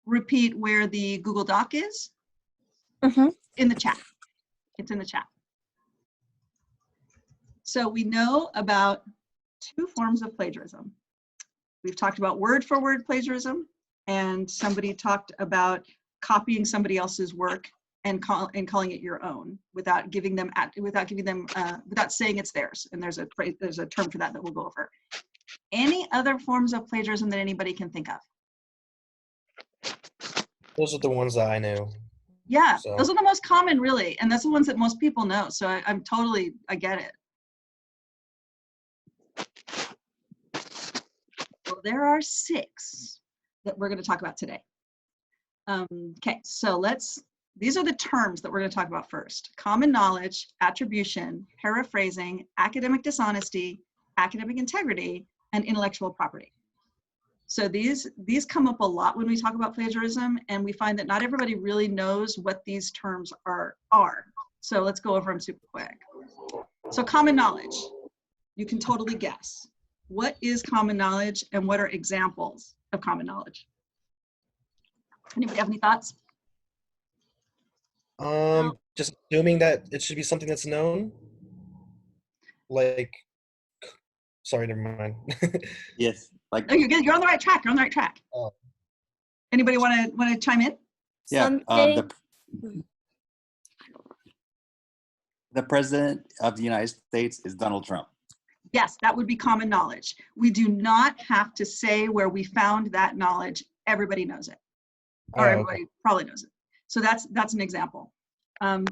repeat where the Google Doc is? In the chat. It's in the chat. So we know about 2 forms of plagiarism. We've talked about word-for-word plagiarism, and somebody talked about copying somebody else's work and calling it your own without saying it's theirs. And there's a term for that we'll go over. Any other forms of plagiarism that anybody can think of? Those are the ones that I know. Yeah, so. Those are the most common, really, and that's the ones that most people know. So I get it. Well, there are 6 that we're going to talk about today. Okay, so these are the terms that we're going to talk about first. Common knowledge, attribution, paraphrasing, academic dishonesty, academic integrity, and intellectual property. So these come up a lot when we talk about plagiarism, and we find that not everybody really knows what these terms are. So let's go over them super quick. So common knowledge, you can totally guess. What is common knowledge and what are examples of common knowledge? Anybody have any thoughts? Just assuming that it should be something that's known. Like, sorry, never mind. Yes, like. No, you're good. You're on the right track. You're on the right track. Oh. Anybody want to chime in? Yeah. The president of the United States is Donald Trump. Yes, that would be common knowledge. We do not have to say where we found that knowledge. Everybody knows it, or everybody probably knows it. So that's an example, and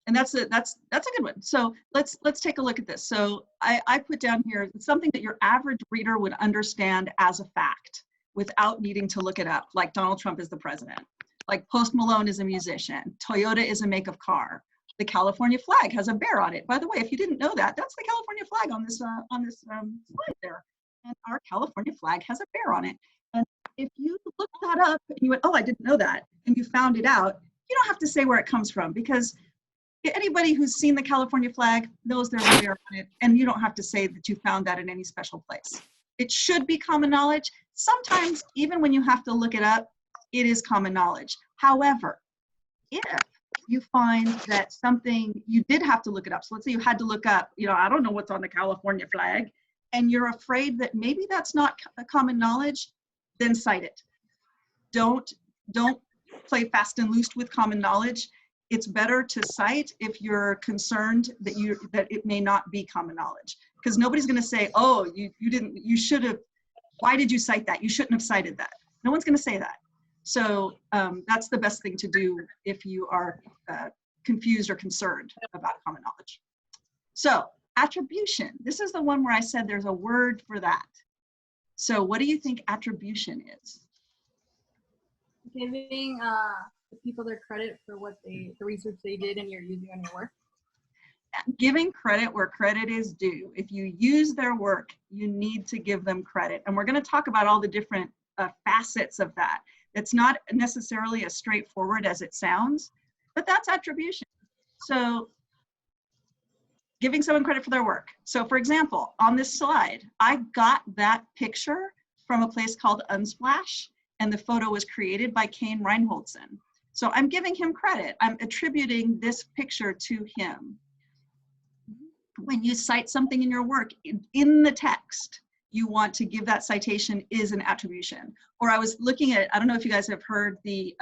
that's a good one. So let's take a look at this. So I put down here something that your average reader would understand as a fact without needing to look it up, like Donald Trump is the president, like Post Malone is a musician, Toyota is a make of car. The California flag has a bear on it. By the way, if you didn't know that, that's the California flag on this slide there. And our California flag has a bear on it. And if you look that up and you went, oh, I didn't know that, and you found it out, you don't have to say where it comes from, because anybody who's seen the California flag knows there's a bear on it, and you don't have to say that you found that in any special place. It should be common knowledge. Sometimes, even when you have to look it up, it is common knowledge. However, if you find that something, you did have to look it up. So let's say you had to look up, I don't know what's on the California flag, and you're afraid that maybe that's not a common knowledge, then cite it. Don't play fast and loose with common knowledge. It's better to cite if you're concerned that it may not be common knowledge, because nobody's going to say, oh, you should have, why did you cite that? You shouldn't have cited that. No one's going to say that. So that's the best thing to do if you are confused or concerned about common knowledge. So attribution, this is the one where I said there's a word for that. So what do you think attribution is? Giving the people their credit for the research they did and you're using on your work. Giving credit where credit is due. If you use their work, you need to give them credit. And we're going to talk about all the different facets of that. It's not necessarily as straightforward as it sounds, but that's attribution. So giving someone credit for their work. So for example, on this slide, I got that picture from a place called Unsplash, and the photo was created by Kane Reinholdson. So I'm giving him credit. I'm attributing this picture to him. When you cite something in your work, in the text, you want to give that citation is an attribution. Or I was looking at, I don't know if you guys have heard the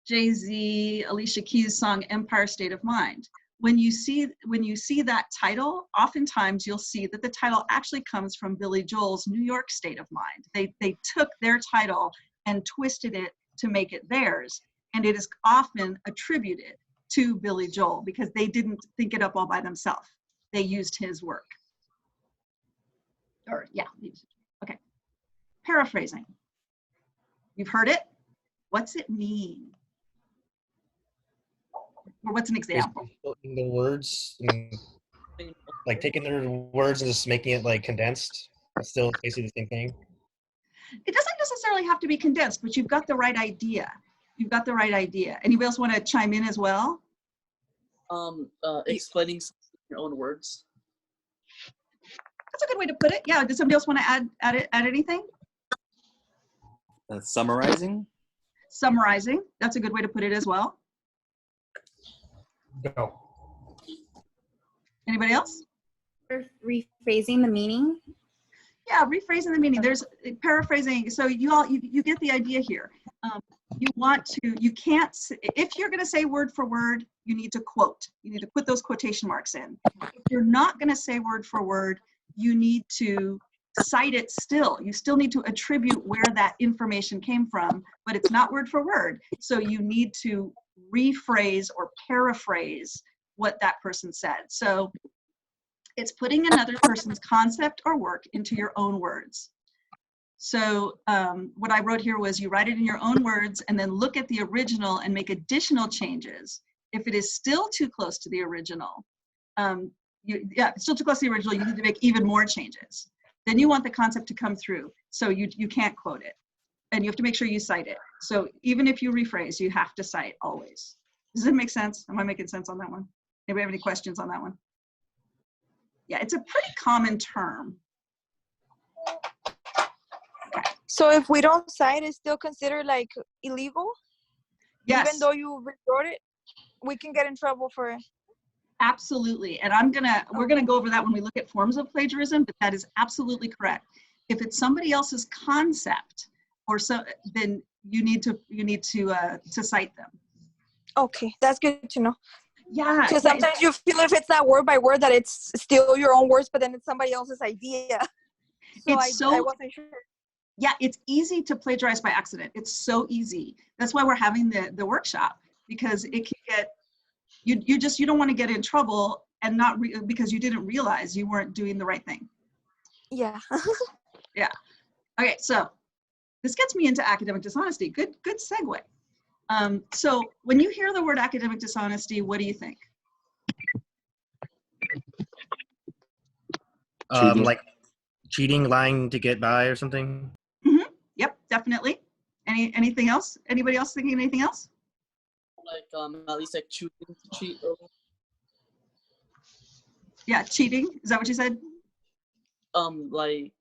Jay-Z, Alicia Keys song, Empire State of Mind. When you see that title, oftentimes you'll see that the title actually comes from Billy Joel's New York State of Mind. They took their title and twisted it to make it theirs. And it is often attributed to Billy Joel because they didn't think it up all by themselves. They used his work. Or yeah, okay. Paraphrasing. You've heard it. What's it mean? Or what's an example? The words, like taking their words and just making it like condensed. It's still basically the same thing. It doesn't necessarily have to be condensed, but you've got the right idea. You've got the right idea. Anybody else want to chime in as well? Explaining your own words. That's a good way to put it. Yeah. Does somebody else want to add anything? Summarizing. Summarizing, that's a good way to put it as well. Go. Anybody else? Or rephrasing the meaning. Yeah, rephrasing the meaning. There's paraphrasing. So you get the idea here. You can't, if you're going to say word for word, you need to quote. You need to put those quotation marks in. If you're not going to say word for word, you need to cite it still. You still need to attribute where that information came from, but it's not word for word. So you need to rephrase or paraphrase what that person said. So it's putting another person's concept or work into your own words. So what I wrote here was you write it in your own words and then look at the original and make additional changes. If it is still too close to the original, it's still too close to the original, you need to make even more changes. Then you want the concept to come through. So you can't quote it. And you have to make sure you cite it. So even if you rephrase, you have to cite always. Does it make sense? Am I making sense on that one? Anybody have any questions on that one? Yeah, it's a pretty common term. So if we don't cite, it's still considered like illegal? Yes. Even though you rewrote it, we can get in trouble for it. Absolutely. And we're gonna go over that when we look at forms of plagiarism, but that is absolutely correct. If it's somebody else's concept or so, then you need to cite them. Okay, that's good to know. Yeah. Because sometimes you feel if it's not word by word that it's still your own words, but then it's somebody else's idea. So I wasn't sure. Yeah, it's easy to plagiarize by accident. It's so easy. That's why we're having the workshop, because it can get, you don't want to get in trouble and not because you didn't realize you weren't doing the right thing. Yeah. Yeah. Okay, so this gets me into academic dishonesty. Good segue. So when you hear the word academic dishonesty, what do you think? Cheating. Like cheating, lying to get by or something. Mm-hmm. Yep, definitely. Anything else? Anybody else thinking anything else? Like at least like choosing to cheat. Or... Yeah, cheating. Is that what you said? Like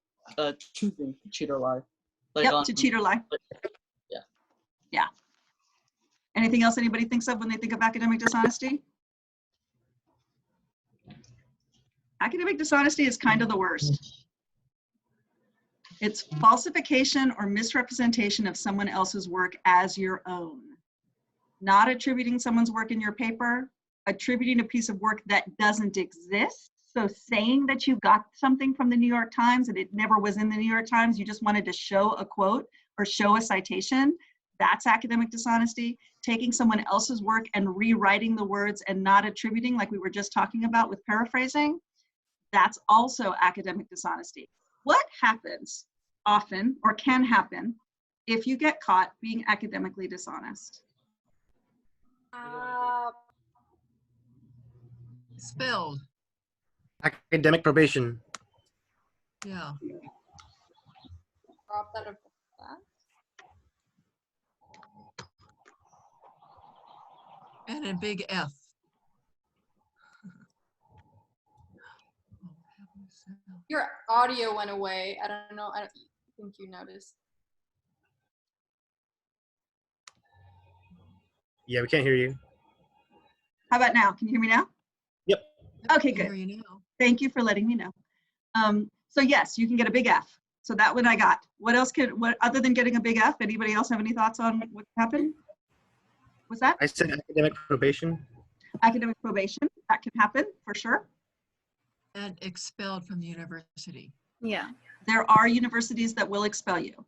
choosing to cheat or lie. Like Yep, to cheat or lie. Yeah. Yeah. Anything else anybody thinks of when they think of academic dishonesty? Academic dishonesty is kind of the worst. It's falsification or misrepresentation of someone else's work as your own. Not attributing someone's work in your paper, attributing a piece of work that doesn't exist. So saying that you got something from the New York Times and it never was in the New York Times, you just wanted to show a quote or show a citation, that's academic dishonesty. Taking someone else's work and rewriting the words and not attributing, like we were just talking about with paraphrasing, that's also academic dishonesty. What happens often, or can happen, if you get caught being academically dishonest? Spelled. Academic probation. Yeah. Dropped out of class. And a big F. Your audio went away. I don't know. I don't think you noticed. Yeah, we can't hear you. How about now? Can you hear me now? Yep. Okay, I can good. hear you now. Thank you for letting me know. So yes, you can get a big F. So that one I got. What else what other than getting a big F, anybody else have any thoughts on what happened? What's that? I said academic probation. Academic probation, that can happen for sure. And expelled from the university. Yeah. There are universities that will expel you.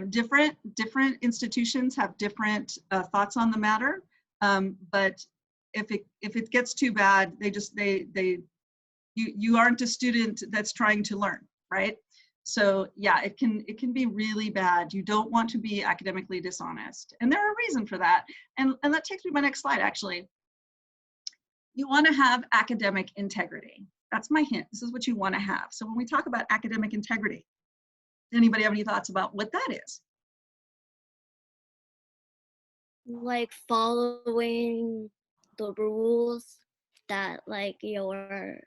Different institutions have different thoughts on the matter, but if it gets too bad, you aren't a student that's trying to learn, right? So yeah, it can be really bad. You don't want to be academically dishonest, and there are reasons for that. And that takes me to my next slide. Actually, you want to have academic integrity. That's my hint. This is what you want to have. So when we talk about academic integrity, does anybody have any thoughts about what that is? Like following the rules that like your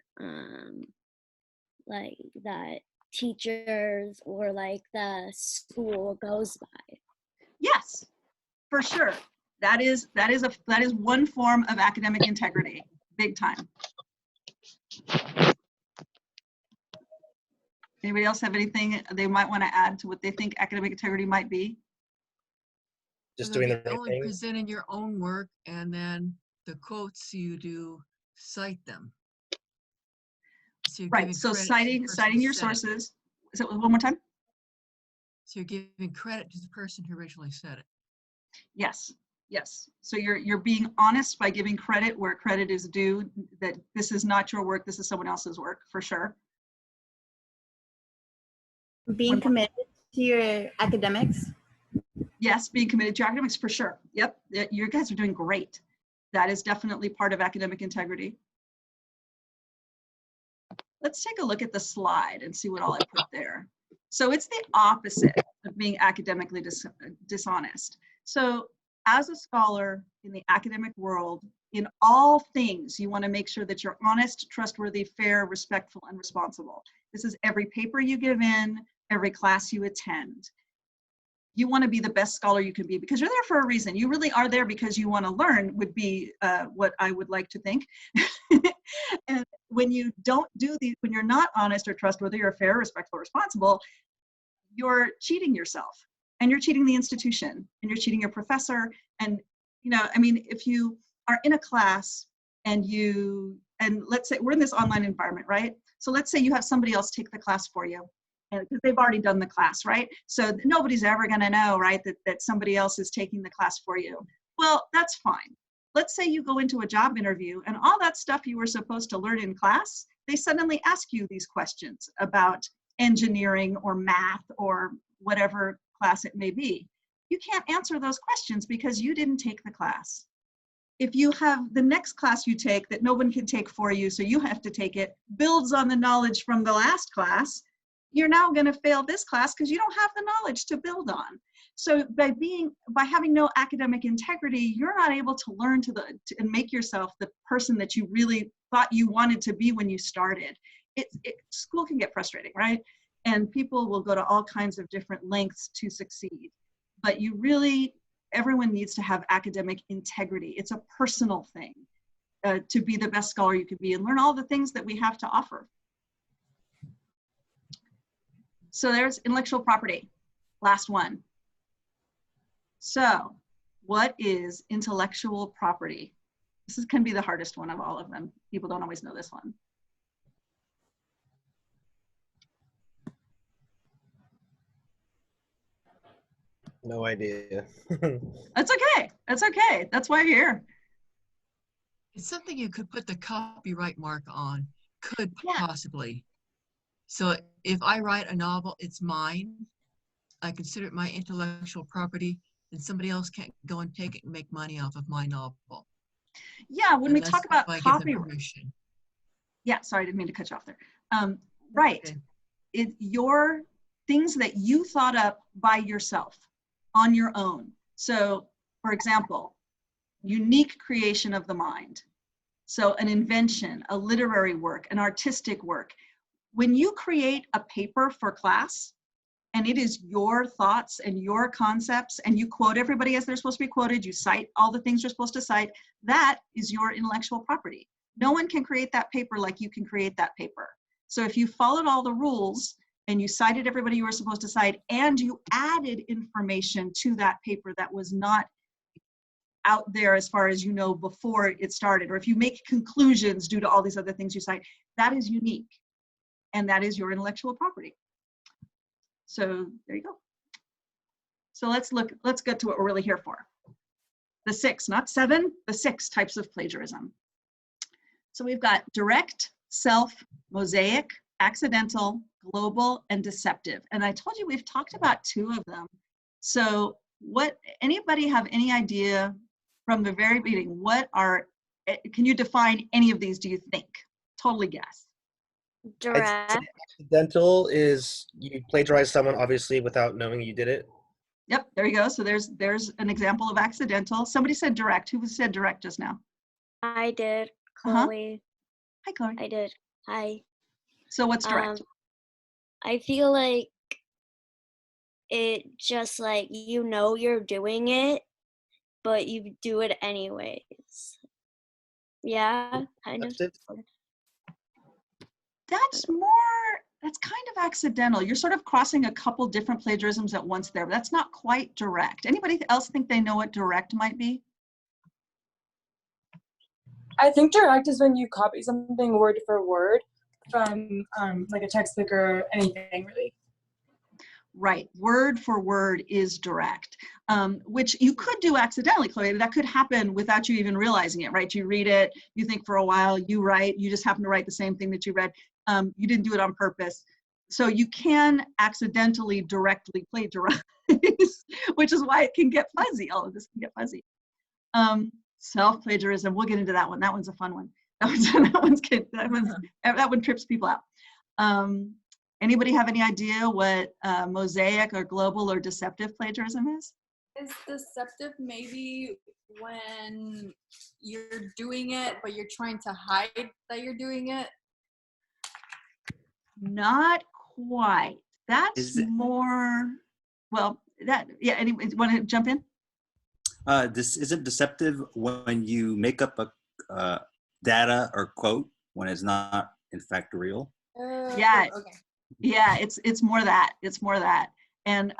like that teachers or like the school goes by. Yes, for sure. That is one form of academic integrity, big time. Anybody else have anything they might want to add to what they think academic integrity might be? Just So doing the you're right only thing. presenting your own work, and then the quotes you do cite them. So you're Right. giving So credit to the person citing who your said it. sources. Is it one more time? So you're giving credit to the person who originally said it. Yes. Yes. So you're being honest by giving credit where credit is due, that this is not your work, this is someone else's work, for sure. Being committed to your academics. Yes, being committed to academics, for sure. Yep. You guys are doing great. That is definitely part of academic integrity. Let's take a look at the slide and see what all I put there. So it's the opposite of being academically dishonest. So as a scholar in the academic world, in all things, you want to make sure that you're honest, trustworthy, fair, respectful, and responsible. This is every paper you give in, every class you attend. You want to be the best scholar you can be because you're there for a reason. You really are there because you want to learn, would be what I would like to think. And when you don't do these, when you're not honest or trustworthy or fair, respectful, responsible, you're cheating yourself and you're cheating the institution and you're cheating your professor. And, you know, I mean, if you are in a class and let's say we're in this online environment, right? So let's say you have somebody else take the class for you, because they've already done the class, right? So nobody's ever going to know, right, that somebody else is taking the class for you. Well, that's fine. Let's say you go into a job interview and all that stuff you were supposed to learn in class, they suddenly ask you these questions about engineering or math or whatever class it may be. You can't answer those questions because you didn't take the class. If you have the next class you take that no one can take for you, so you have to take it, builds on the knowledge from the last class, you're now going to fail this class because you don't have the knowledge to build on. So by having no academic integrity, you're not able to learn and make yourself the person that you really thought you wanted to be when you started. School can get frustrating, right? And people will go to all kinds of different lengths to succeed. But everyone needs to have academic integrity. It's a personal thing to be the best scholar you could be and learn all the things that we have to offer. So there's intellectual property, last one. So what is intellectual property? This can be the hardest one of all of them. People don't always know this one. No idea. That's okay. That's okay. That's why you're here. It's something you could put the copyright mark on, Yeah. possibly. So if I write a novel, it's mine. I consider it my intellectual property, and somebody else can't go and take it and make money off of my novel. Yeah, when we Unless talk about I give them copyright. permission. Yeah, sorry, I didn't mean to cut you off there. Right. Okay. Your things that you thought up by yourself on your own. So, for example, unique creation of the mind. So an invention, a literary work, an artistic work. When you create a paper for class, and it is your thoughts and your concepts, and you quote everybody as they're supposed to be quoted, you cite all the things you're supposed to cite, that is your intellectual property. No one can create that paper like you can create that paper. So if you followed all the rules and you cited everybody you were supposed to cite, and you added information to that paper that was not out there as far as you know before it started, or if you make conclusions due to all these other things you cite, that is unique. And that is your intellectual property. So there you go. So let's get to what we're really here for. The 6, not 7, the 6 types of plagiarism. So we've got direct, self, mosaic, accidental, global, and deceptive. And I told you we've talked about 2 of them. So anybody have any idea from the very beginning, can you define any of these, do you think? Totally guess. Direct. Accidental is you plagiarize someone obviously without knowing you did it. Yep, there you go. So there's an example of accidental. Somebody said direct. Who said direct just now? I did. Chloe. Hi, Chloe. I did. Hi. So what's direct? I feel like it just like you know you're doing it, but you do it anyways. Yeah, kind of. Deceptive? That's kind of accidental. You're sort of crossing a couple different plagiarisms at once there, but that's not quite direct. Anybody else think they know what direct might be? I think direct is when you copy something word for word from like a textbook or anything really. Right, word for word is direct, which you could do accidentally, Chloe. That could happen without you even realizing it, right? You read it, you think for a while, you write, you just happen to write the same thing that you read. You didn't do it on purpose. So you can accidentally directly plagiarize, which is why it can get fuzzy. All of this can get fuzzy. Self-plagiarism, we'll get into that one. That one's a fun one. That one trips people out. Anybody have any idea what mosaic or global or deceptive plagiarism is? Is deceptive maybe when you're doing it, but you're trying to hide that you're doing it? Not quite. That's Is it- more, well, yeah, anyone want to jump in? This isn't deceptive when you make up a data or quote when it's not in fact real. Yeah. Okay. Yeah, it's more that. It's more that. And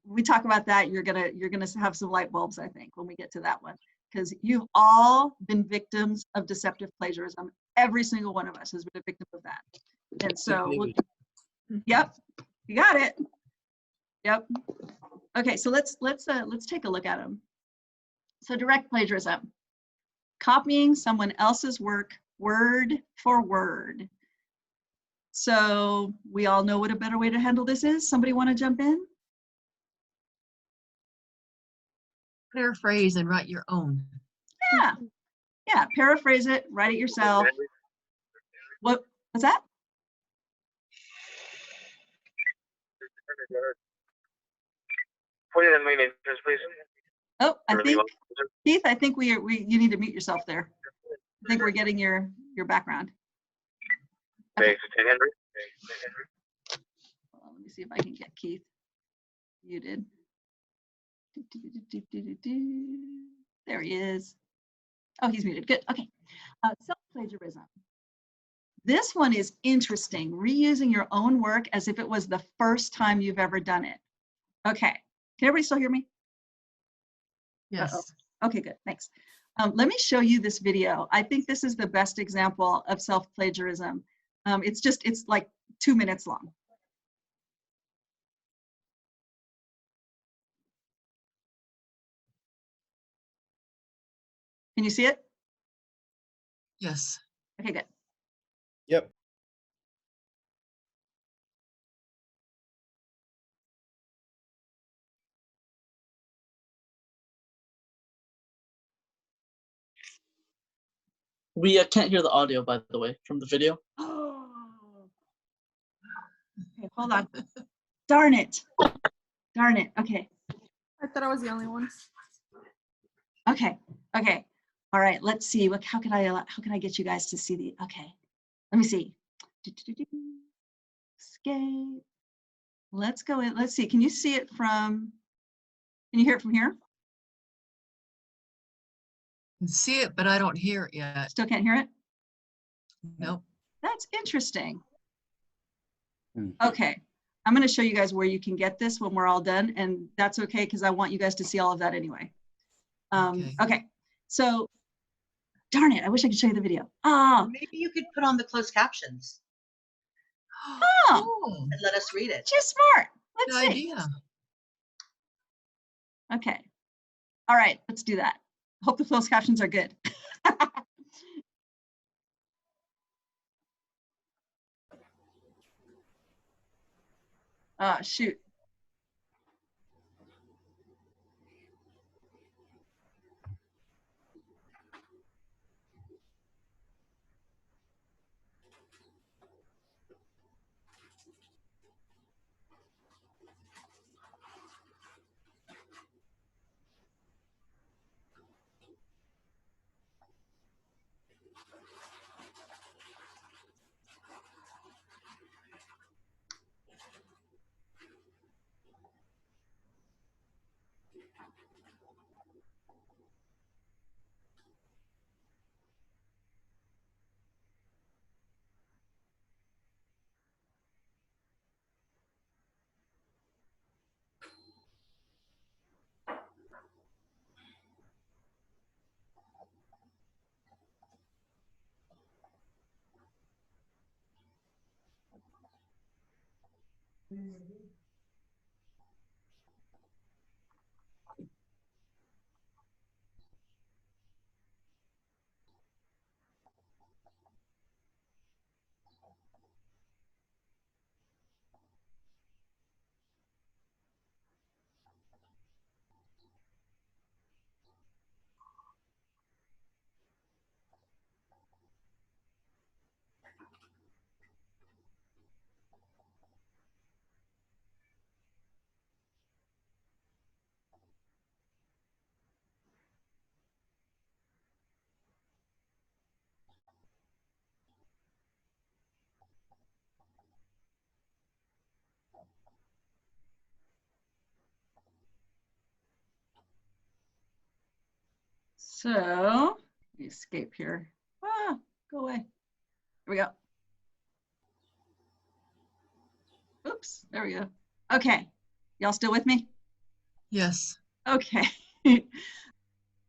we talk about that, you're gonna have some light bulbs, I think, when we get to that one, because you've all been victims of deceptive plagiarism. Every single one of us has been a victim of that. And so, yep, you got it. Yep. Okay, so let's take a look at them. So direct plagiarism, copying someone else's work word for word. So we all know what a better way to handle this is. Somebody want to jump in? Paraphrase and write your own. Yeah, paraphrase it, write it yourself. What's that? Oh, I think, Keith, I think you need to mute yourself there. I think we're getting your background. Okay. Well, let me see if I can get Keith muted. There he is. Oh, he's muted. Good. Okay. Self-plagiarism. This one is interesting. Reusing your own work as if it was the first time you've ever done it. Okay. Can everybody still hear me? Yes. Uh-oh. Okay, good. Thanks. Let me show you this video. I think this is the best example of self-plagiarism. It's like 2 minutes long. Can you see it? Yes. Okay, good. Yep. We can't hear the audio, by the way, from the video. Oh. Okay, hold on. Darn it. Darn it. Okay. I thought I was the only one. Okay. Okay. All right. Let's see. How can I get you guys to see the? Okay. Let me see. Escape. Let's go in. Let's see. Can you see it from? Can you hear it from here? I can see it, but I don't hear it yet. Still can't hear it? Nope. That's interesting. Hmm. Okay. I'm going to show you guys where you can get this when we're all done, and that's okay because I want you guys to see all of that anyway. Okay. So, darn it, I wish I could show you the video. Maybe you could put on the closed captions Oh, and let us read it. just smart. Let's Good see. idea. Okay. All right, let's do that. Hope the closed captions are good. Oh, shoot. So, let me escape here. Ah, go away. Here we go. Oops, there we go. Okay, y'all still with me? Yes. Okay.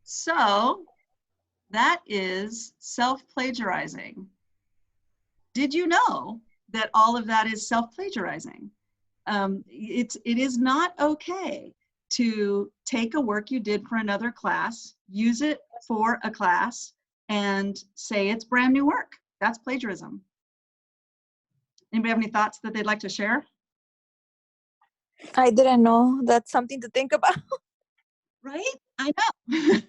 So, that is self-plagiarizing. Did you know that all of that is self-plagiarizing? It is not okay to take a work you did for another class, use it for a class, and say it's brand new work. That's plagiarism. Anybody have any thoughts that they'd like to share? I didn't know. That's something to think about. Right? I know.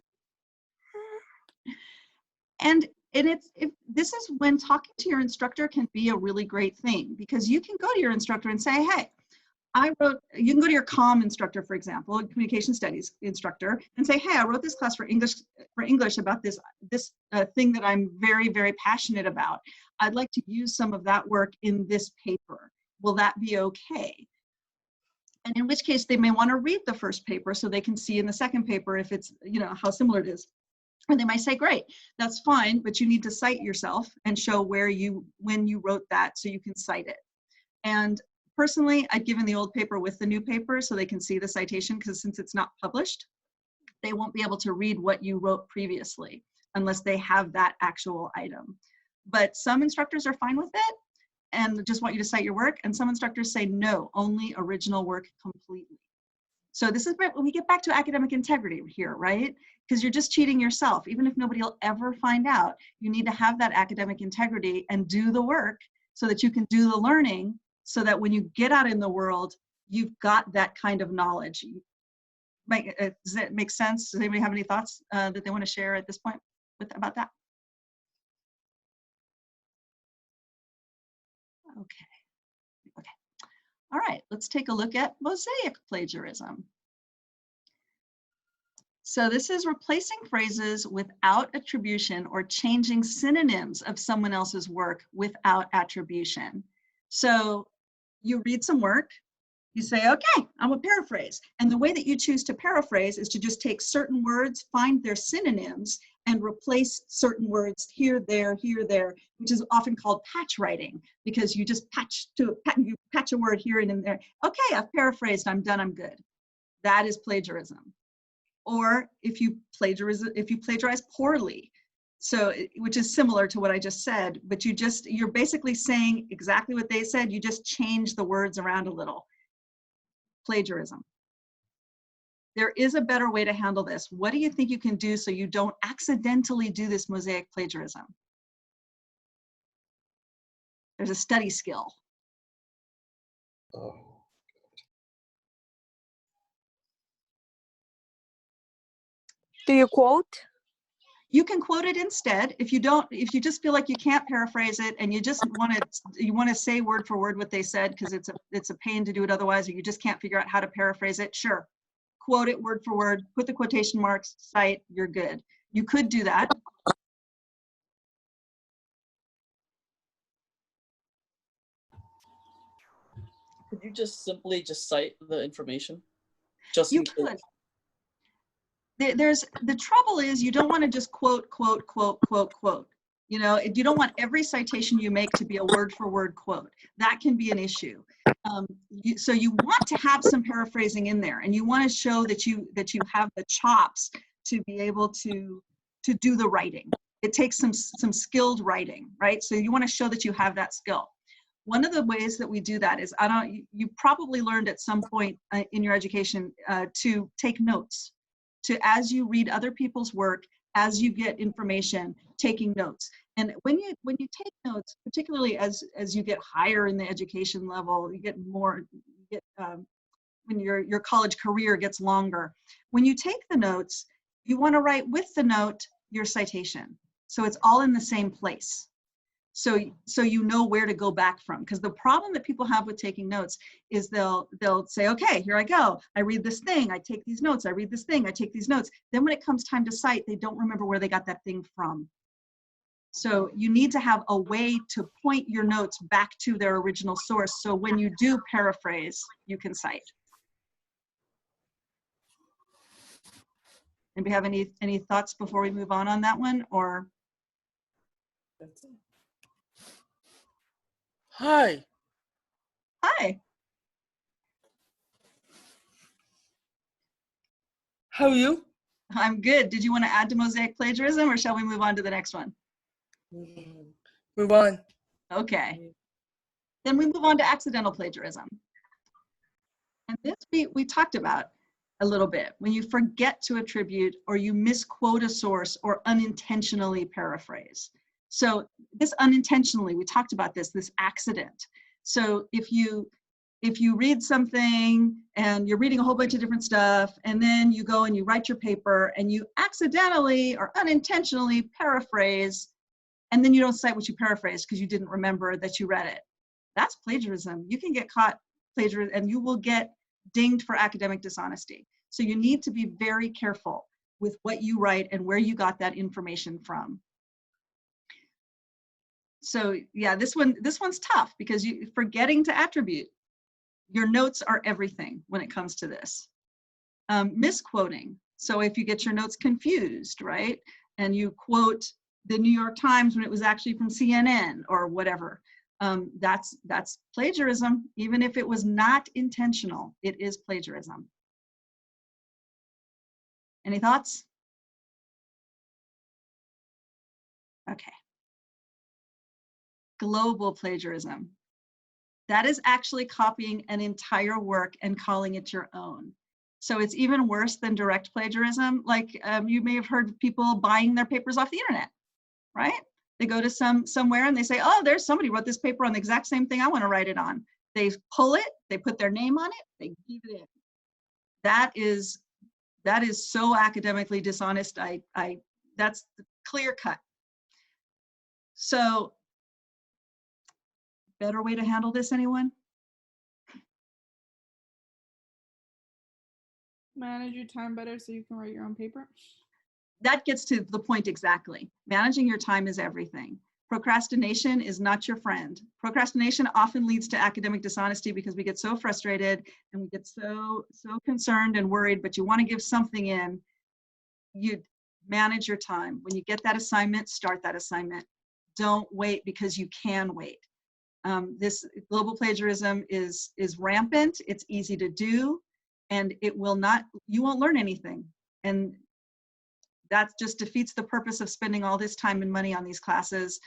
And this is when talking to your instructor can be a really great thing, because you can go to your instructor and say, hey, you can go to your comm instructor, for example, communication studies instructor, and say, hey, I wrote this class for English about this thing that I'm very, very passionate about. I'd like to use some of that work in this paper. Will that be okay? And in which case they may want to read the first paper so they can see in the second paper if it's, how similar it is. And they might say, great, that's fine, but you need to cite yourself and show when you wrote that so you can cite it. And personally, I've given the old paper with the new paper so they can see the citation, because since it's not published, they won't be able to read what you wrote previously unless they have that actual item. But some instructors are fine with it and just want you to cite your work, and some instructors say, no, only original work completely. So this is where we get back to academic integrity here, right? Because you're just cheating yourself. Even if nobody will ever find out, you need to have that academic integrity and do the work so that you can do the learning, so that when you get out in the world, you've got that kind of knowledge. Does that make sense? Does anybody have any thoughts that they want to share at this point about that? Okay. All right, let's take a look at mosaic plagiarism. So this is replacing phrases without attribution or changing synonyms of someone else's work without attribution. So you read some work, you say, okay, I'm gonna paraphrase. And the way that you choose to paraphrase is to just take certain words, find their synonyms, and replace certain words here, there, which is often called patch writing, because you just you patch a word here and in there. Okay, I've paraphrased, I'm done, I'm good. That is plagiarism. Or if you plagiarize poorly, so which is similar to what I just said, but you're basically saying exactly what they said, you just change the words around a little. Plagiarism. There is a better way to handle this. What do you think you can do so you don't accidentally do this mosaic plagiarism? There's a study skill. Oh. Do you quote? You can quote it instead. If you just feel like you can't paraphrase it and you just want to say word for word what they said because it's a pain to do it otherwise, or you just can't figure out how to paraphrase it, sure. Quote it word for word, put the quotation marks, cite, you're good. You could do that. Could you just simply cite the information? Just You in case. could. The trouble is you don't want to just quote. You don't want every citation you make to be a word for word quote. That can be an issue. So you want to have some paraphrasing in there, and you want to show that you have the chops to be able to do the writing. It takes some skilled writing, right? So you want to show that you have that skill. one of the ways that we do that is, you probably learned at some point in your education to take notes, as you read other people's work, as you get information, taking notes. And when you take notes, particularly as you get higher in the education level, you get more, when your college career gets longer. When you take the notes, you want to write with the note your citation. So it's all in the same place. So you know where to go back from. Because the problem that people have with taking notes is they'll say, okay, here I go. I read this thing, I take these notes, I read this thing, I take these notes. Then when it comes time to cite, they don't remember where they got that thing from. So you need to have a way to point your notes back to their original source. So when you do paraphrase, you can cite. Anybody have any thoughts before we move on that one, or? That's it. Hi. Hi. How are you? I'm good. Did you want to add to mosaic plagiarism, or shall we move on to the next one? Move on. Okay. Then we move on to accidental plagiarism. And this we talked about a little bit. When you forget to attribute, or you misquote a source, or unintentionally paraphrase. So this unintentionally, we talked about this accident. So if you read something and you're reading a whole bunch of different stuff, and then you go and you write your paper and you accidentally or unintentionally paraphrase, and then you don't cite what you paraphrased because you didn't remember that you read it. That's plagiarism. You can get caught plagiarism and you will get dinged for academic dishonesty. So you need to be very careful with what you write and where you got that information from. So yeah, this one's tough because you forgetting to attribute. Your notes are everything when it comes to this. Misquoting. So if you get your notes confused, right? And you quote the New York Times when it was actually from CNN or whatever, that's plagiarism. Even if it was not intentional, it is plagiarism. Any thoughts? Okay. Global plagiarism. That is actually copying an entire work and calling it your own. So it's even worse than direct plagiarism. Like you may have heard of people buying their papers off the internet, right? They go to somewhere and they say, oh, there's somebody wrote this paper on the exact same thing I want to write it on. They pull it, they put their name on it, they keep it in. That is so academically dishonest. That's clear cut. So better way to handle this, anyone? Manage your time better so you can write your own paper. That gets to the point exactly. Managing your time is everything. Procrastination is not your friend. Procrastination often leads to academic dishonesty because we get so frustrated and we get so concerned and worried, but you want to give something in. You manage your time. When you get that assignment, start that assignment. Don't wait because you can wait. This global plagiarism is rampant. It's easy to do, and you won't learn anything. And that just defeats the purpose of spending all this time and money on these classes.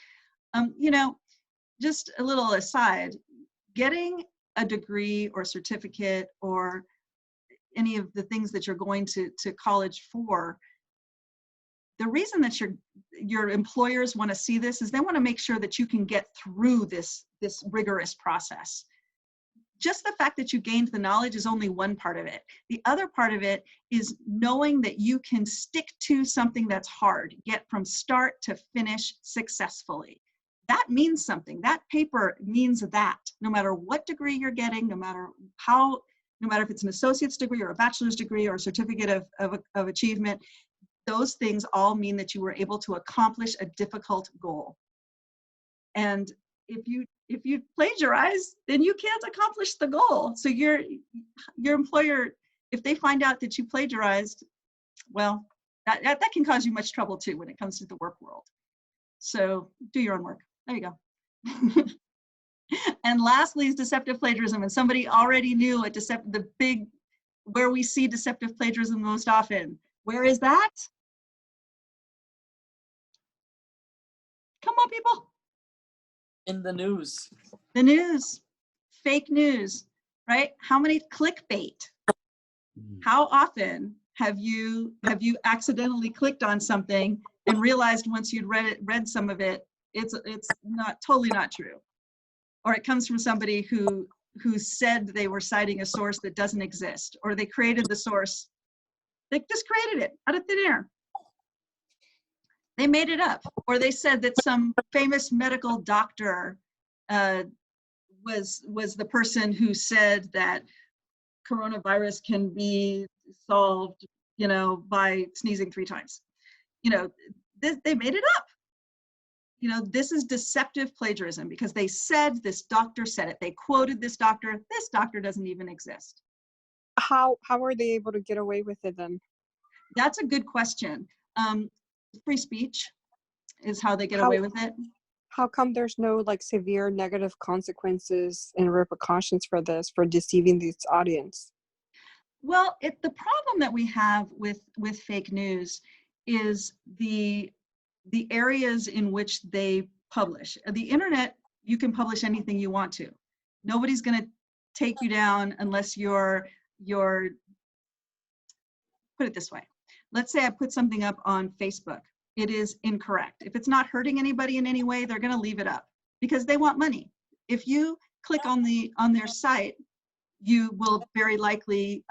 Just a little aside, getting a degree or certificate or any of the things that you're going to college for, the reason that your employers want to see this is they want to make sure that you can get through this rigorous process. Just the fact that you gained the knowledge is only one part of it. The other part of it is knowing that you can stick to something that's hard, get from start to finish successfully. That means something. That paper means that no matter what degree you're getting, no matter if it's an associate's degree or a bachelor's degree or a certificate of achievement, those things all mean that you were able to accomplish a difficult goal. And if you plagiarize, then you can't accomplish the goal. So your employer, if they find out that you plagiarized, well, that can cause you much trouble too when it comes to the work world. So do your own work. There you go. And lastly is deceptive plagiarism. And somebody already knew where we see deceptive plagiarism most often. Where is that? Come on, people. In the news. The news, fake news, right? How many clickbait? How often have you accidentally clicked on something and realized once you'd read some of it, it's not totally not true, or it comes from somebody who said they were citing a source that doesn't exist, or they created the source, they just created it out of thin air. They made it up, or they said that some famous medical doctor was the person who said that coronavirus can be solved, by sneezing 3 times. They made it up. This is deceptive plagiarism because they said this doctor said it. They quoted this doctor. This doctor doesn't even exist. How are they able to get away with it then? That's a good question. Free speech is how they get away with it. How come there's no severe negative consequences and repercussions for this, for deceiving this audience? Well, the problem that we have with fake news is the areas in which they publish. The internet, you can publish anything you want to. Nobody's going to take you down unless you're put it this way. Let's say I put something up on Facebook. It is incorrect. If it's not hurting anybody in any way, they're going to leave it up because they want money. If you click on their site, you will very likely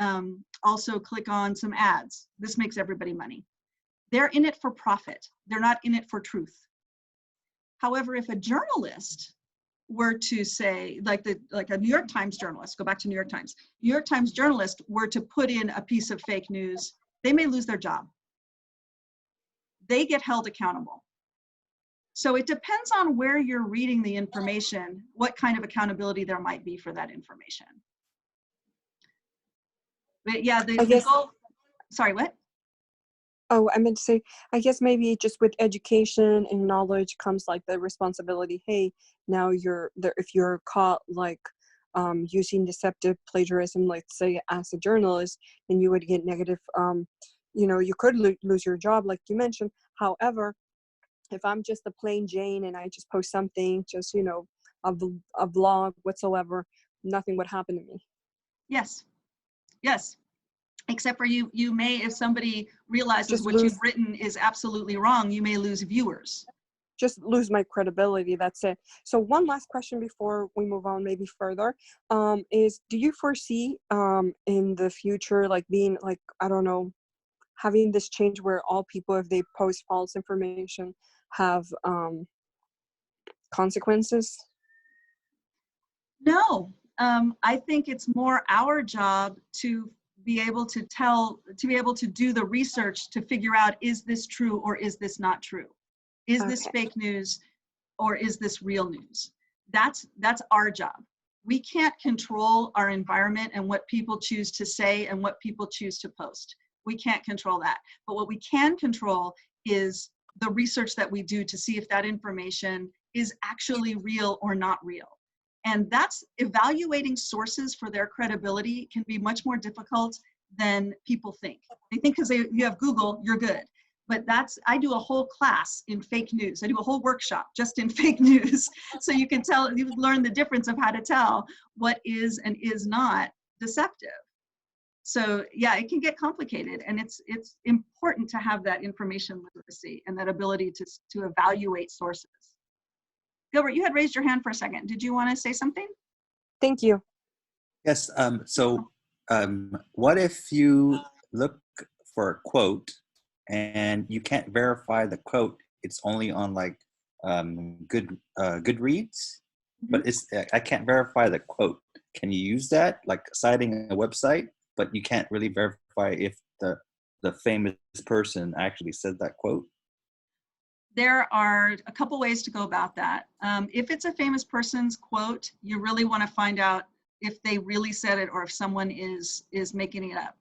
also click on some ads. This makes everybody money. They're in it for profit. They're not in it for truth. However, if a journalist were to say, like a New York Times journalist, go back to New York Times journalist were to put in a piece of fake news, they may lose their job. They get held accountable. So it depends on where you're reading the information, what kind of accountability there might be for that information. But yeah, the goal, sorry, what? Oh, I meant to say, I guess maybe just with education and knowledge comes the responsibility. Hey, now you're there. If you're caught using deceptive plagiarism, let's say as a journalist, then you would get negative. You could lose your job, like you mentioned. However, if I'm just a plain Jane and I just post something, just a vlog whatsoever, nothing would happen to me. Yes. Except for you may, if somebody realizes what you've written is absolutely wrong, you may lose viewers. Just lose my credibility, that's it. So one last question before we move on maybe further, is do you foresee in the future being I don't know, having this change where all people, if they post false information, have consequences? No, I think it's more our job to be able to do the research to figure out, is this true or is this not true? Is this fake news or is this real news? That's our job. We can't control our environment and what people choose to say and what people choose to post. We can't control that. But what we can control is the research that we do to see if that information is actually real or not real. And that's evaluating sources for their credibility can be much more difficult than people think. They think because you have Google, you're good. But I do a whole class in fake news. I do a whole workshop just in fake news. So you can learn the difference of how to tell what is and is not deceptive. So yeah, it can get complicated, and it's important to have that information literacy and that ability to evaluate sources. Gilbert, you had raised your hand for a second. Did you want to say something? Thank you. Yes. What if you look for a quote and you can't verify the quote? It's only on Goodreads, but I can't verify the quote. Can you use that, citing a website, but you can't really verify if the famous person actually said that quote? There are a couple ways to go about that. If it's a famous person's quote, you really want to find out if they really said it or if someone is making it up.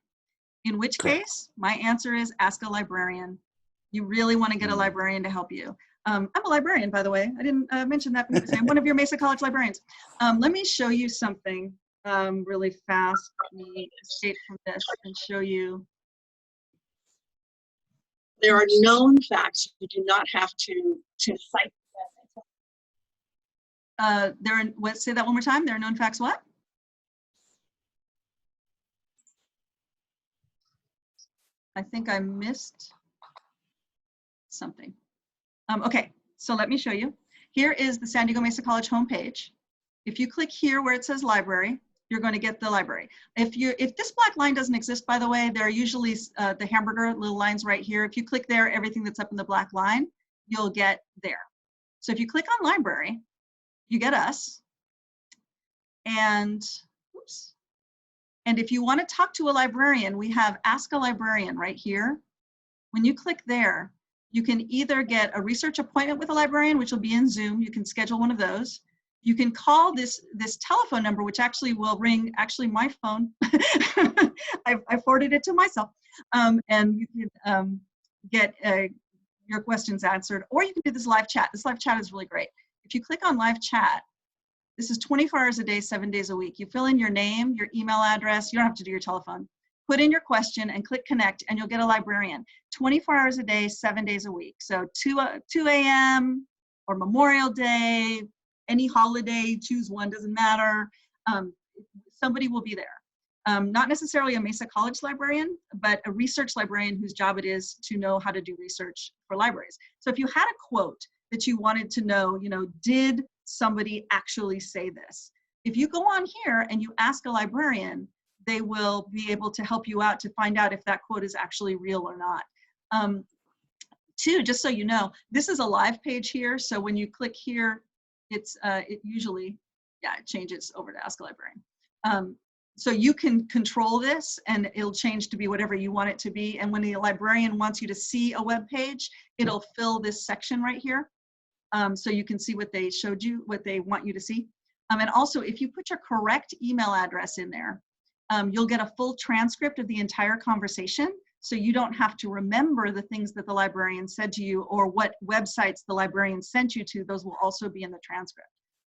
In which case, my answer is ask a librarian. You really want to get a librarian to help you. I'm a librarian, by the way. I didn't mention that. I'm one of your Mesa College librarians. Let me show you something really fast. Let me escape from this and show you. There are known facts. You do not have to cite them. Say that one more time. There are known facts what? I think I missed something. Okay, so let me show you. Here is the San Diego Mesa College homepage. If you click here where it says library, you're going to get the library. If this black line doesn't exist, by the way, there are usually the hamburger little lines right here. If you click there, everything that's up in the black line, you'll get there. So if you click on library, you get us. And oops. And if you want to talk to a librarian, we have Ask a Librarian right here. When you click there, you can either get a research appointment with a librarian, which will be in Zoom. You can schedule one of those. You can call this telephone number, which actually will ring my phone. I forwarded it to myself. And you can get your questions answered, or you can do this live chat. This live chat is really great. If you click on live chat, this is 24 hours a day, 7 days a week. You fill in your name, your email address. You don't have to do your telephone. Put in your question and click connect, and you'll get a librarian. 24 hours a day, 7 days a week. So 2 a.m. or Memorial Day, any holiday, choose one, doesn't matter. Somebody will be there. Not necessarily a Mesa College librarian, but a research librarian whose job it is to know how to do research for libraries. So if you had a quote that you wanted to know, did somebody actually say this? If you go on here and you ask a librarian, they will be able to help you out to find out if that quote is actually real or not. Two, just so you know, this is a live page here. So when you click here, it usually, it changes over to Ask a Librarian. So you can control this and it'll change to be whatever you want it to be. And when the librarian wants you to see a web page, it'll fill this section right here. So you can see what they showed you, what they want you to see. And also, if you put your correct email address in there, you'll get a full transcript of the entire conversation. So you don't have to remember the things that the librarian said to you or what websites the librarian sent you to. Those will also be in the transcript.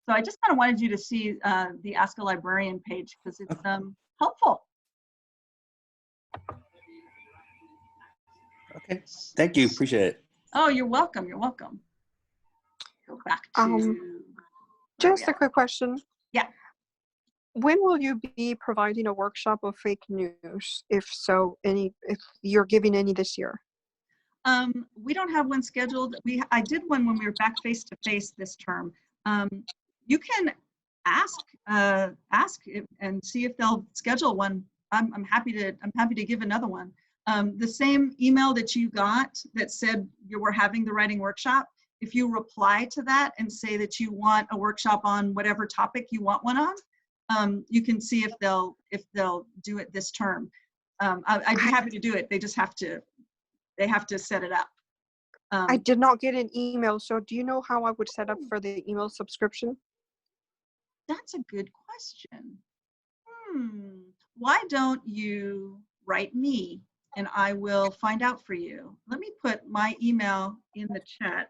So I just kind of wanted you to see the Ask a Librarian page because it's helpful. Okay, thank you, appreciate it. Oh, you're welcome, you're welcome. Go back to... Just a quick question. Yeah. When will you be providing a workshop of fake news? If so, if you're giving any this year? We don't have one scheduled. I did one when we were back face to face this term. You can ask and see if they'll schedule one. I'm happy to give another one. The same email that you got that said you were having the writing workshop, if you reply to that and say that you want a workshop on whatever topic you want one on, you can see if they'll do it this term. I'd be happy to do it. They just have to set it up. I did not get an email, so do you know how I would set up for the email subscription? That's a good question. Why don't you write me and I will find out for you. Let me put my email in the chat.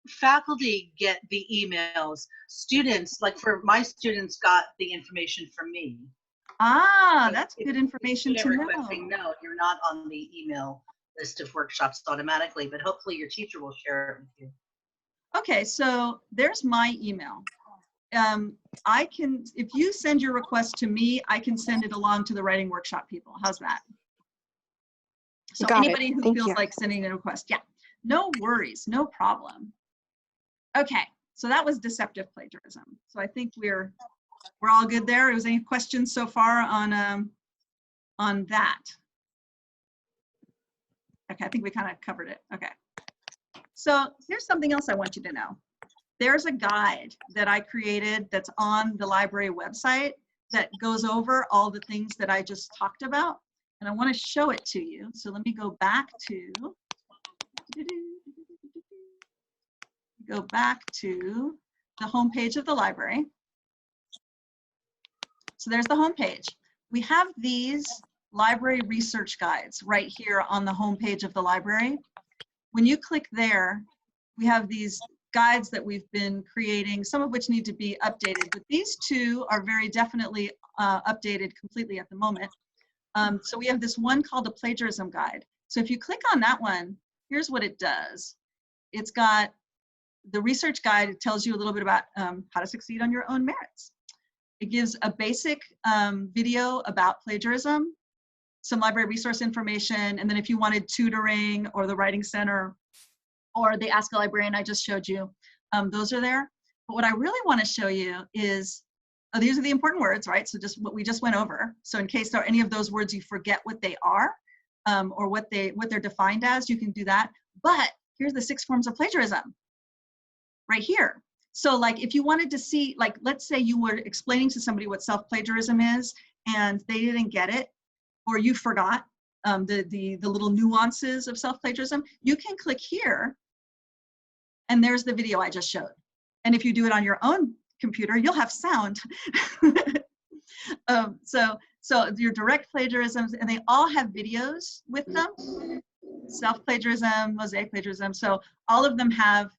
Faculty get the emails. Students, like for my students, got the information from me. Ah, that's good information to know. Requesting, no, you're not on the email list of workshops automatically, but hopefully your teacher will share it with you. Okay, so there's my email. I can, if you send your request to me, I can send it along to the writing workshop people. How's that? So anybody who feels like sending a request, yeah, no worries, no problem. Okay, so that was deceptive plagiarism. So I think we're all good there. Was any questions so far on that? Okay, I think we kind of covered it. Okay. So here's something else I want you to know. There's a guide that I created that's on the library website that goes over all the things that I just talked about. And I want to show it to you. So let me go back to the home page of the library. So there's the home page. We have these library research guides right here on the home page of the library. When you click there, we have these guides that we've been creating, some of which need to be updated, but these two are very definitely updated completely at the moment. So we have this one called a plagiarism guide. So if you click on that one, here's what it does. It's got the research guide tells you a little bit about how to succeed on your own merits. It gives a basic video about plagiarism, some library resource information, and then if you wanted tutoring or the Writing Center or the Ask a Librarian I just showed you, those are there. But what I really want to show you is, these are the important words, right? So just what we just went over. So in case there are any of those words you forget what they are or what they're defined as, you can do that. But here's the 6 forms of plagiarism right here. So like if you wanted to see, like let's say you were explaining to somebody what self-plagiarism is and they didn't get it, or you forgot the little nuances of self-plagiarism, you can click here and there's the video I just showed. And if you do it on your own computer, you'll have sound. So your direct plagiarisms, and they all have videos with them. Self-plagiarism, mosaic plagiarism. So all of them have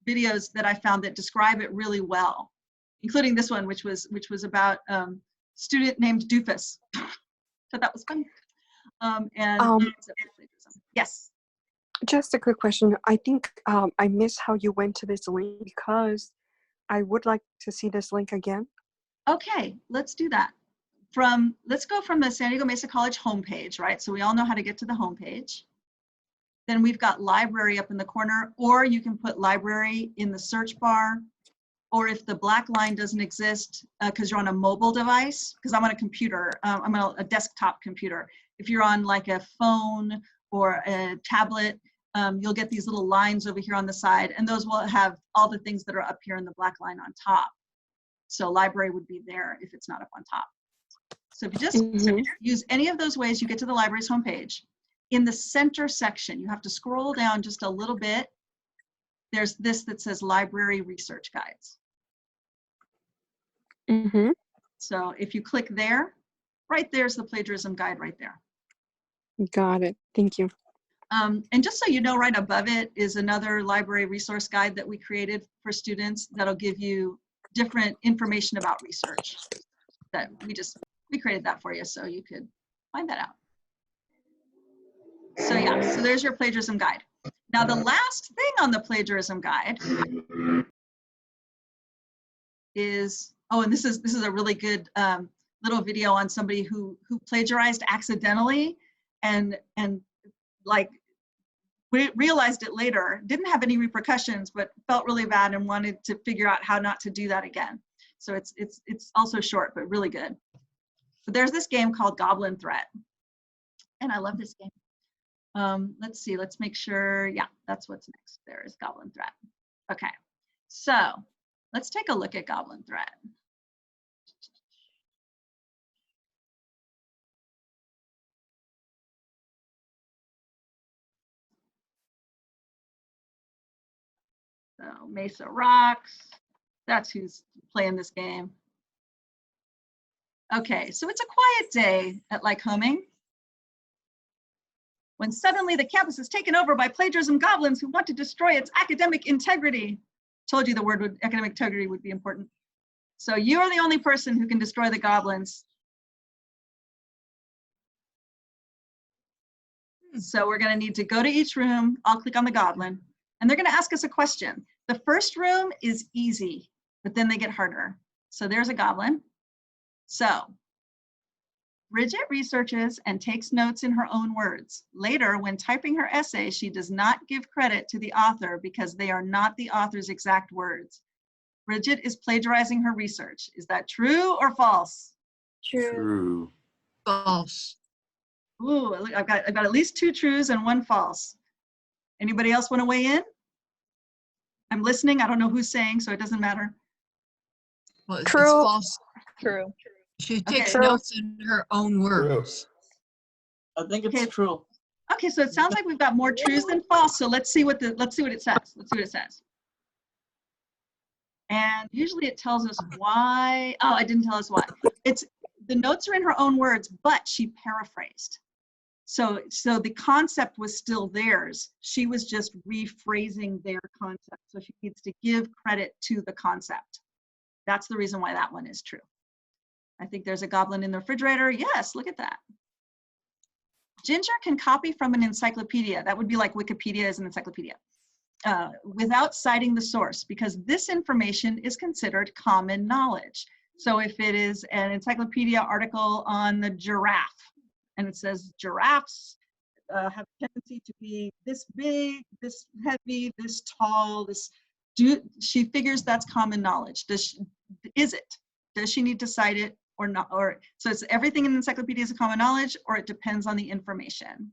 videos that I found that describe it really well, including this one, which was about student named Doofus. So that was fun. Yes. Just a quick question. I think I missed how you went to this link because I would like to see this link again. Okay, let's do that. Let's go from the San Diego Mesa College homepage, right? So we all know how to get to the homepage. Then we've got library up in the corner, or you can put library in the search bar, or if the black line doesn't exist because you're on a mobile device, because I'm on a computer, I'm on a desktop computer. If you're on like a phone or a tablet, you'll get these little lines over here on the side, and those will have all the things that are up here in the black line on top. So library would be there if it's not up on top. So if you just use any of those ways, you get to the library's homepage. In the center section, you have to scroll down just a little bit. There's this that says library research guides. So if you click there, right there's the plagiarism guide right there. Got it. Thank you. And just so you know, right above it is another library resource guide that we created for students that'll give you different information about research. That we created that for you so you could find that out. So yeah, so there's your plagiarism guide. Now the last thing on the plagiarism guide is, and this is a really good little video on somebody who plagiarized accidentally and like realized it later, didn't have any repercussions, but felt really bad and wanted to figure out how not to do that again. So it's also short, but really good. But there's this game called Goblin Threat. And I love this game. Let's see, let's make sure, yeah, that's what's next. There is Goblin Threat. Okay, so let's take a look at Goblin Threat. So Mesa rocks. That's who's playing this game. Okay, so it's a quiet day at Lycoming when suddenly the campus is taken over by plagiarism goblins who want to destroy its academic integrity. Told you the word academic integrity would be important. So you are the only person who can destroy the goblins. So we're gonna need to go to each room. I'll click on the goblin and they're gonna ask us a question. The first room is easy, but then they get harder. So there's a goblin. So Bridget researches and takes notes in her own words. Later, when typing her essay, she does not give credit to the author because they are not the author's exact words. Bridget is plagiarizing her research. Is that true or false? True. False. Ooh, I've got at least 2 trues and 1 false. Anybody else want to weigh in? I'm listening. I don't know who's saying, so it doesn't matter. Well, it's True. false. True. She takes Okay. notes in her own words. I think it's true. Okay, so it sounds like we've got more trues than false. So let's see what it says. Let's see what it says. And usually it tells us why. Oh, it didn't tell us why. It's the notes are in her own words, but she paraphrased. So the concept was still theirs. She was just rephrasing their concept. So she needs to give credit to the concept. That's the reason why that one is true. I think there's a goblin in the refrigerator. Yes, look at that. Ginger can copy from an encyclopedia. That would be like Wikipedia is an encyclopedia. without citing the source, because this information is considered common knowledge. So if it is an encyclopedia article on the giraffe, and it says giraffes have a tendency to be this big, this heavy, this tall, she figures that's common knowledge. Is it? Does she need to cite it or not? Or so it's everything in the encyclopedia is a common knowledge, or it depends on the information.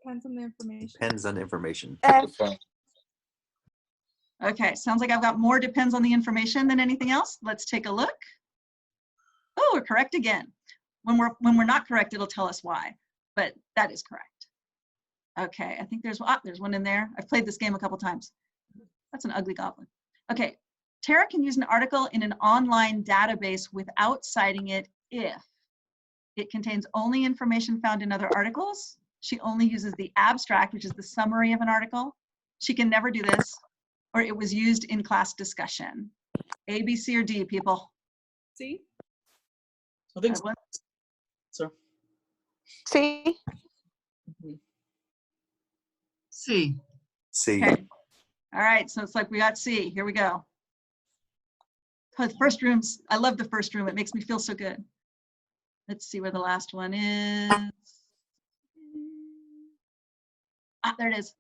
Depends on the information. Depends on the information. Okay, sounds like I've got more depends on the information than anything else. Let's take a look. Oh, we're correct again. When we're not correct, it'll tell us why, but that is correct. Okay, I think there's one in there. I've played this game a couple times. That's an ugly goblin. Okay, Tara can use an article in an online database without citing it if it contains only information found in other articles. She only uses the abstract, which is the summary of an article. She can never do this, or it was used in class discussion. A, B, C, or D, people? C? I think so. Sir. C. C. C. Okay. All right, so it's like we got C. Here we go. The first room's, I love the first room. It makes me feel so good. Let's see where the last one is. Ah, there it is.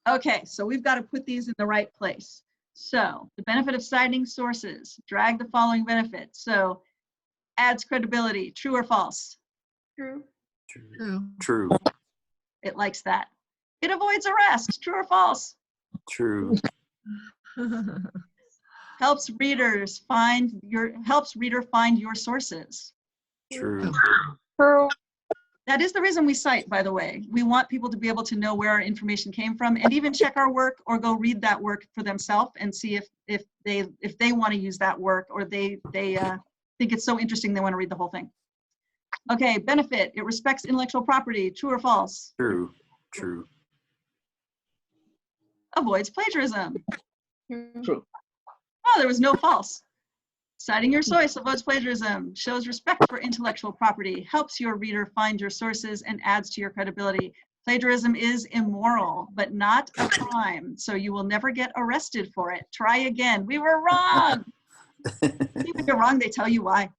Okay, so we've got to put these in the right place. So the benefit of citing sources, drag the following benefits. So adds credibility, true or false? True. True. True. It likes that. It avoids arrest, true or false? True. Helps reader find your sources. True. True. That is the reason we cite, by the way. We want people to be able to know where our information came from and even check our work or go read that work for themselves and see if they want to use that work, or they think it's so interesting they want to read the whole thing. Okay, benefit, it respects intellectual property, true or false? True. True. Avoids plagiarism. True. Oh, there was no false. Citing your source avoids plagiarism, shows respect for intellectual property, helps your reader find your sources, and adds to your credibility. Plagiarism is immoral, but not a crime, so you will never get arrested for it. Try again. We were wrong. Even if you're wrong, they tell you why.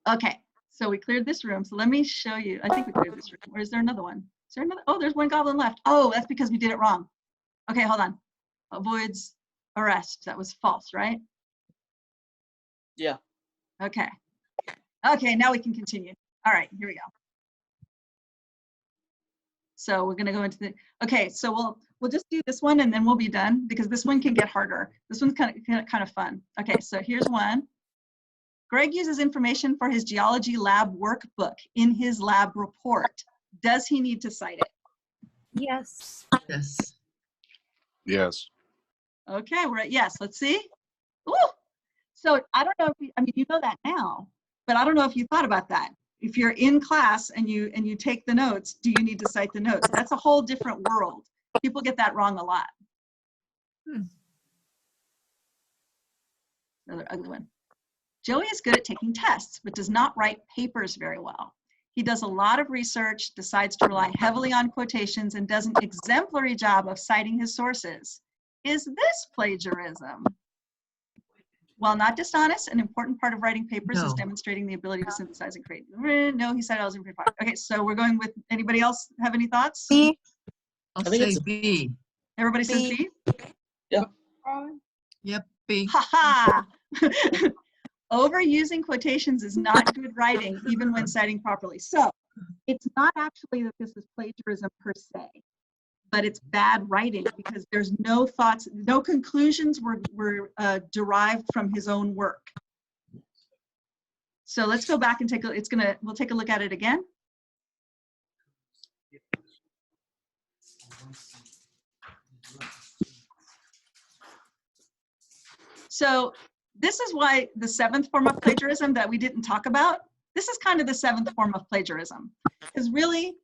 Okay, so we cleared this room. So let me show you. I think we cleared this room. Or is there another one? Is there another? Oh, there's one goblin left. Oh, that's because we did it wrong. Okay, hold on. Avoids arrest. That was false, right? Yeah. Okay. Okay, now we can continue. All right, here we go. So we're gonna go into the, okay, so we'll just do this one and then we'll be done because this one can get harder. This one's kind of fun. Okay, so here's one. Greg uses information for his geology lab workbook in his lab report. Does he need to cite it? Yes. Yes. Yes. Okay, we're at yes. Let's see. Ooh. So I don't know if you, I mean, you know that now, but I don't know if you thought about that. If you're in class and you take the notes, do you need to cite the notes? That's a whole different world. People get that wrong a lot. Another ugly one. Joey is good at taking tests, but does not write papers very well. He does a lot of research, decides to rely heavily on quotations, and does an exemplary job of citing his sources. Is this plagiarism? While not dishonest, an important part of writing papers is demonstrating the ability to synthesize and create. No, he said I was in pretty far. Okay, so we're going with, anybody else have any thoughts? B. I'll say B. Everybody says B? Yeah. Yep, B. Ha ha! Overusing quotations is not good writing, even when citing properly. So it's not actually that this is plagiarism per se, but it's bad writing because there's no thoughts, no conclusions were derived from his own work. So let's go back and we'll take a look at it again. So this is why the seventh form of plagiarism that we didn't talk about, this is kind of the seventh form of plagiarism, because really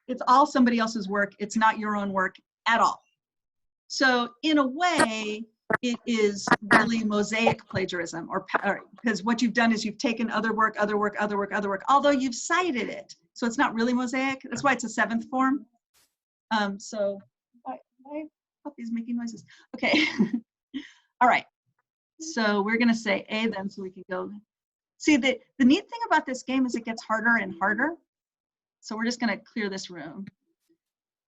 it's all somebody else's work. It's not your own work at all. So in a way, it is really mosaic plagiarism, or because what you've done is you've taken other work, although you've cited it. So it's not really mosaic. That's why it's a 7th form. So my puppy's making noises. Okay. All right. So we're going to say A then, so we can go. See, the neat thing about this game is it gets harder and harder. So we're just going to clear this room.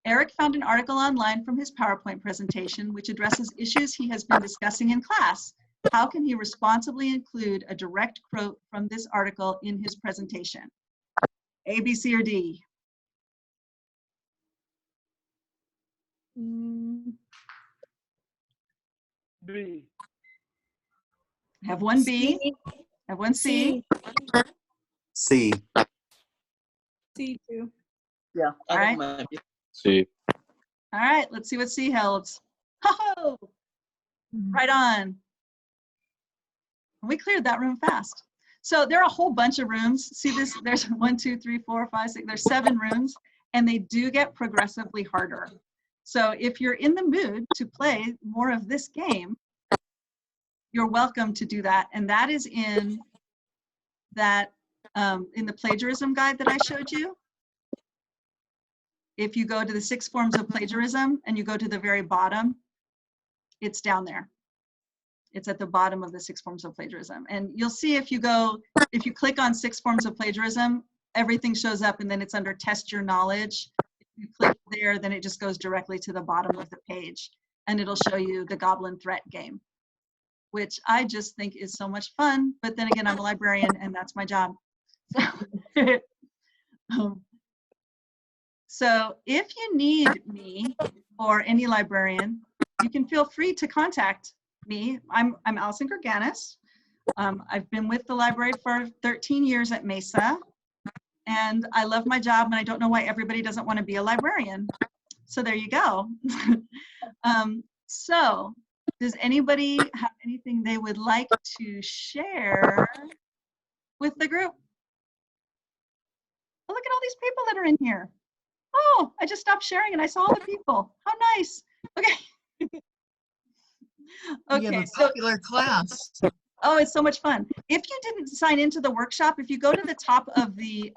Eric found an article online from his PowerPoint presentation which addresses issues he has been discussing in class. How can he responsibly include a direct quote from this article in his presentation? A, B, C, or D? B. Have one B, have one C. C. C2. Yeah. All right. C. All right, let's see what C holds. Ho-ho! Right on. We cleared that room fast. So there are a whole bunch of rooms. See this, there's 1, 2, 3, 4, 5, 6, there's 7 rooms, and they do get progressively harder. So if you're in the mood to play more of this game, you're welcome to do that. And that is in that, in the plagiarism guide that I showed you. If you go to the 6 forms of plagiarism and you go to the very bottom, it's down there. It's at the bottom of the 6 forms of plagiarism. And you'll see if you click on 6 forms of plagiarism, everything shows up and then it's under test your knowledge. If you click there, then it just goes directly to the bottom of the page and it'll show you the Goblin Threat game, which I just think is so much fun. But then again, I'm a librarian and that's my job. So if you need me or any librarian, you can feel free to contact me. I'm Allison Gerganis. I've been with the library for 13 years at Mesa, and I love my job, and I don't know why everybody doesn't want to be a librarian. So there you go. So does anybody have anything they would like to share with the group? Oh, look at all these people that are in here. Oh, I just stopped sharing and I saw all the people. How nice. Okay. We have a popular class. Oh, it's so much fun. If you didn't sign into the workshop, if you go to the top of the,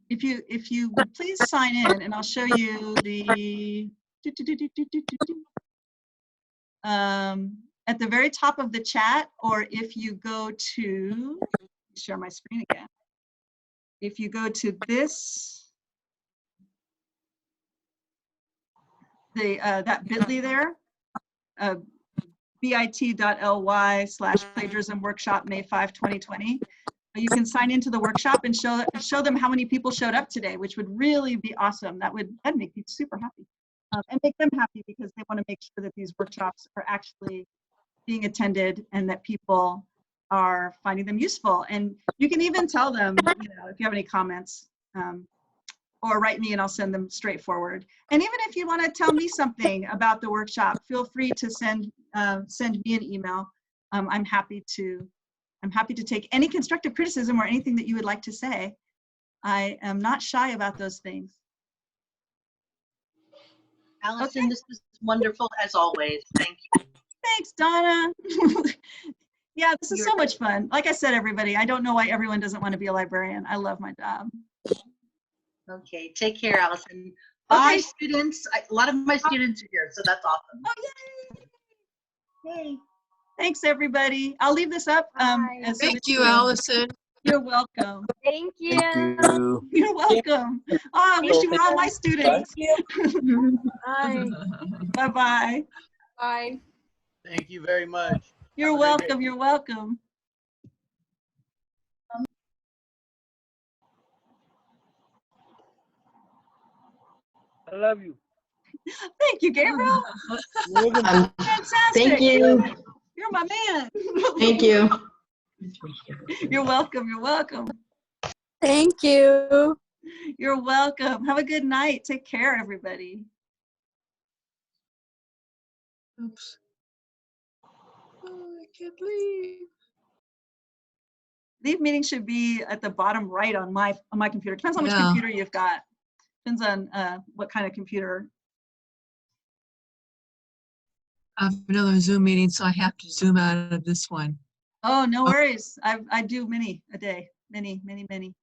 if you would please sign in, and I'll show you the, at the very top of the chat, or if you go to, share my screen again. If you go to this, that bit.ly there, bit.ly/plagiarism workshop May 5, 2020. You can sign into the workshop and show them how many people showed up today, which would really be awesome. That'd make me super happy, and make them happy because they want to make sure that these workshops are actually being attended and that people are finding them useful. And you can even tell them, if you have any comments, or write me and I'll send them straight forward. And even if you want to tell me something about the workshop, feel free to send me an email. I'm happy to take any constructive criticism or anything that you would like to say. I am not shy about those things. Allison, Okay. this is wonderful as always. Thank you. Thanks, Donna. Yeah, this is so much fun. Like I said, everybody, I don't know why everyone doesn't want to be a librarian. I love my job. Okay, take care, Allison. Bye, students. A lot of my students are here, so that's awesome. Oh, yay! Yay. Thanks, everybody. I'll leave this up. Thank you, Allison. You're welcome. Thank you. Thank you. You're welcome. Oh, I wish you were all my students. Bye. Bye-bye. Bye. Thank you very much. You're welcome. You're welcome. I love you. Thank you, Gabriel. Fantastic. Thank you. You're my man. Thank you. You're welcome. You're welcome. Thank you. You're welcome. Have a good night. Take care, everybody. Oops. Oh, I can't believe. Leave meeting should be at the bottom right on my computer. Depends on which computer you've got. Depends on what kind of computer. I have another Zoom meeting, so I have to zoom out of this one. Oh, no worries. I do many a day. Many, many, many.